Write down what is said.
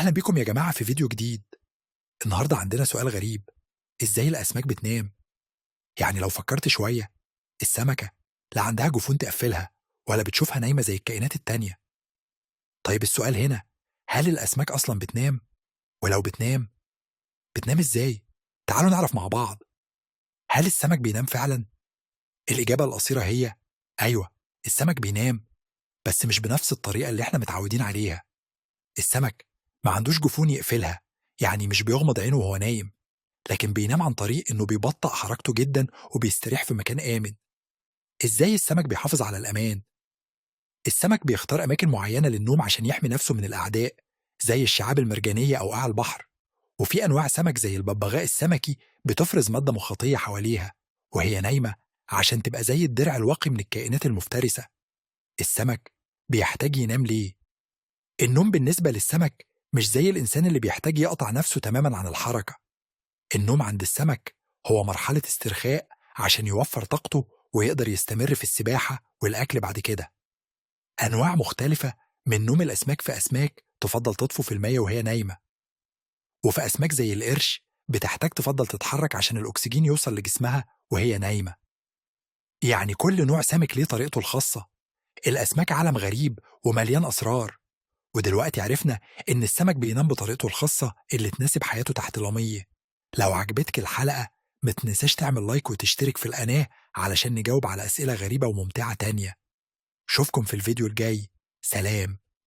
أهلا بكم يا جماعة في فيديو جديد. النهاردة عندنا سؤال غريب. إزاي الأسماك بتنام؟ يعني لو فكرت شوية، السمكة لا عندها جفون تقفلها ولا بتشوفها نايمة زي الكائنات التانية. طيب السؤال هنا، هل الأسماك أصلا بتنام؟ ولو بتنام، بتنام إزاي؟ تعالوا نعرف مع بعض. هل السمك بينام فعلا؟ الإجابة القصيرة هي أيوة، السمك بينام، بس مش بنفس الطريقة اللي احنا متعودين عليها. السمك ما عندوش جفون يقفلها، يعني مش بيغمض عينه وهو نايم، لكن بينام عن طريق إنه بيبطأ حركته جدا وبيستريح في مكان آمن. إزاي السمك بيحافظ على الأمان؟ السمك بيختار أماكن معينة للنوم عشان يحمي نفسه من الأعداء، زي الشعاب المرجانية أو قاع البحر. وفي أنواع سمك زي الببغاء السمكي بتفرز مادة مخاطية حواليها وهي نايمة عشان تبقى زي الدرع الواقي من الكائنات المفترسة. السمك بيحتاج ينام ليه؟ النوم بالنسبة للسمك مش زي الإنسان اللي بيحتاج يقطع نفسه تماما عن الحركة. النوم عند السمك هو مرحلة استرخاء عشان يوفر طاقته ويقدر يستمر في السباحة والأكل بعد كده. أنواع مختلفة من نوم الأسماك، في أسماك تفضل تطفو في المية وهي نايمة، وفي أسماك زي القرش بتحتاج تفضل تتحرك عشان الأكسجين يوصل لجسمها وهي نايمة. يعني كل نوع سمك ليه طريقته الخاصة. الأسماك عالم غريب ومليان أسرار، ودلوقتي عرفنا إن السمك بينام بطريقته الخاصة اللي تناسب حياته تحت المية. لو عجبتك الحلقة، ما تنساش تعمل لايك وتشترك في القناة علشان نجاوب على أسئلة غريبة وممتعة تانية. شوفكم في الفيديو الجاي. سلام.